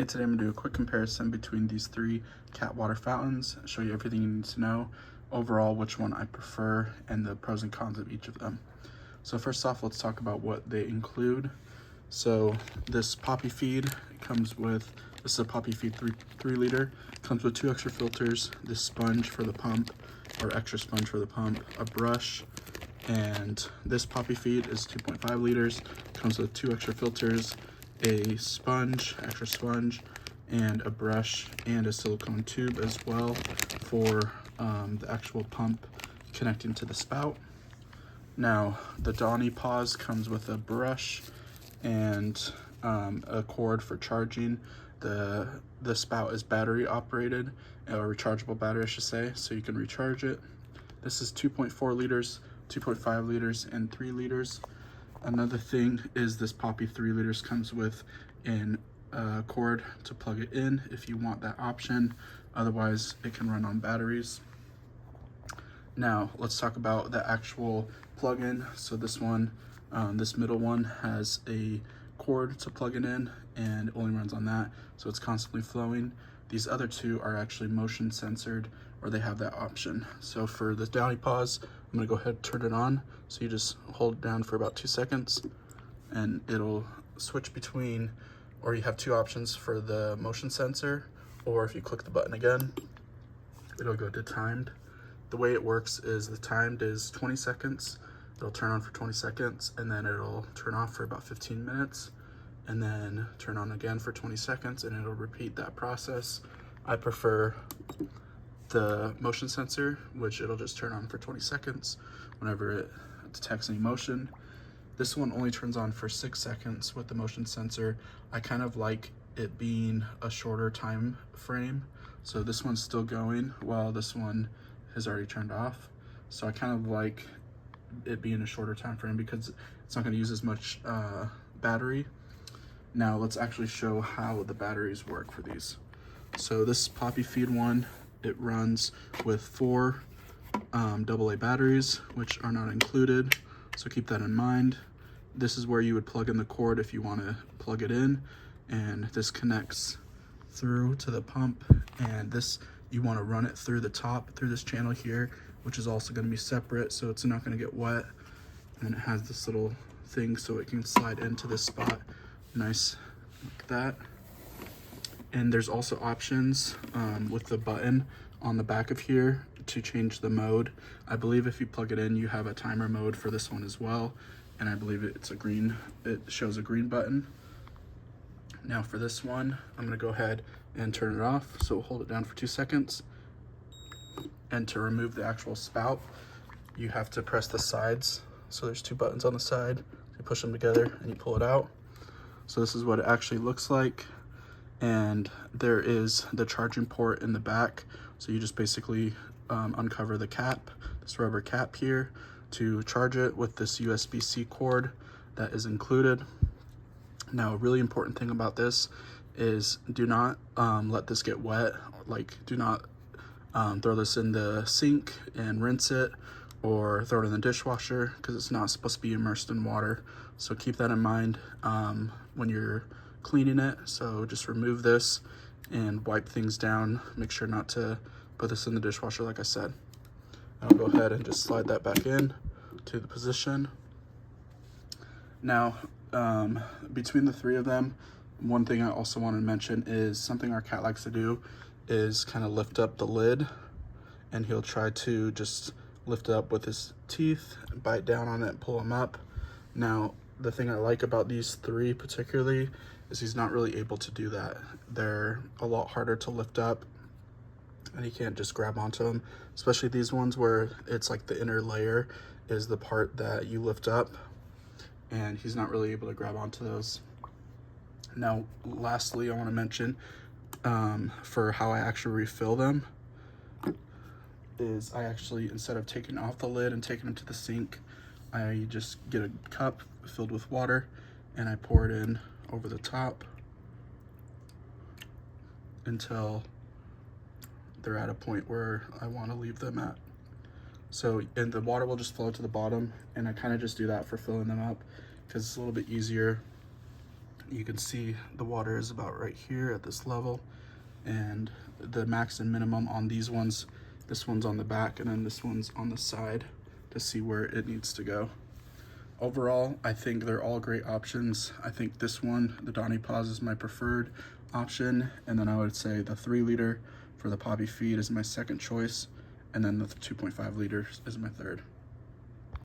Hey, today I'm going to do a quick comparison between these three cat water fountains, show you everything you need to know, overall which one I prefer, and the pros and cons of each of them. So first off, let's talk about what they include. So this Papifeed comes with, this is a Papifeed 3 liter, comes with 2 extra filters, this sponge for the pump, or extra sponge for the pump, a brush, and this Papifeed is 2.5 liters, comes with 2 extra filters, a sponge, extra sponge, and a brush, and a silicone tube as well for the actual pump connecting to the spout. Now, the DownyPaws comes with a brush and a cord for charging. The spout is battery operated, or rechargeable battery I should say, so you can recharge it. This is 2.4 liters, 2.5 liters, and 3 liters. Another thing is this Poppy 3 liters comes with a cord to plug it in if you want that option. Otherwise, it can run on batteries. Now, let's talk about the actual plug-in. So this one, this middle one has a cord to plug it in, and it only runs on that, so it's constantly flowing. These other two are actually motion censored, or they have that option. So for the DownyPaws, I'm gonna go ahead and turn it on. So you just hold it down for about 2 seconds and it'll switch between, or you have 2 options for the motion sensor, or if you click the button again, it'll go to timed. The way it works is the timed is 20 seconds. It'll turn on for 20 seconds and then it'll turn off for about 15 minutes and then turn on again for 20 seconds and it'll repeat that process. I prefer the motion sensor, which it'll just turn on for 20 seconds whenever it detects any motion. This one only turns on for 6 seconds with the motion sensor. I kind of like it being a shorter time frame. So this one's still going while this one has already turned off. So I kind of like it being a shorter time frame because it's not going to use as much battery. Now let's actually show how the batteries work for these. So this Papifeed one, it runs with 4 AA batteries, which are not included, so keep that in mind. This is where you would plug in the cord if you want to plug it in, and this connects through to the pump, and this you want to run it through the top, through this channel here, which is also going to be separate so it's not going to get wet. And it has this little thing so it can slide into this spot nice like that. And there's also options with the button on the back of here to change the mode. I believe if you plug it in, you have a timer mode for this one as well. And I believe it's a green, it shows a green button. Now for this one, I'm gonna go ahead and turn it off. So we'll hold it down for 2 seconds. And to remove the actual spout, you have to press the sides. So there's 2 buttons on the side. You push them together and you pull it out. So this is what it actually looks like. And there is the charging port in the back. So you just basically uncover the cap, this rubber cap here, to charge it with this USB-C cord that is included. Now, a really important thing about this is do not let this get wet. Like, do not throw this in the sink and rinse it, or throw it in the dishwasher because it's not supposed to be immersed in water. So keep that in mind when you're cleaning it. So just remove this and wipe things down. Make sure not to put this in the dishwasher like I said. I'll go ahead and just slide that back in to the position. Now, between the 3 of them, one thing I also want to mention is something our cat likes to do is kind of lift up the lid, and he'll try to just lift it up with his teeth, bite down on it, and pull them up. Now, the thing I like about these 3 particularly is he's not really able to do that. They're a lot harder to lift up, and he can't just grab onto them, especially these ones where it's like the inner layer is the part that you lift up, and he's not really able to grab onto those. Now, lastly, I want to mention for how I actually refill them is I actually, instead of taking off the lid and taking them to the sink, I just get a cup filled with water and I pour it in over the top until they're at a point where I want to leave them at. So, and the water will just flow to the bottom, and I kind of just do that for filling them up because it's a little bit easier You can see the water is about right here at this level, and the max and minimum on these ones, this one's on the back and then this one's on the side to see where it needs to go. Overall, I think they're all great options. I think this one, the DownyPaws, is my preferred option, and then I would say the 3 liter for the Papifeed is my second choice, and then the 2.5 liters is my third.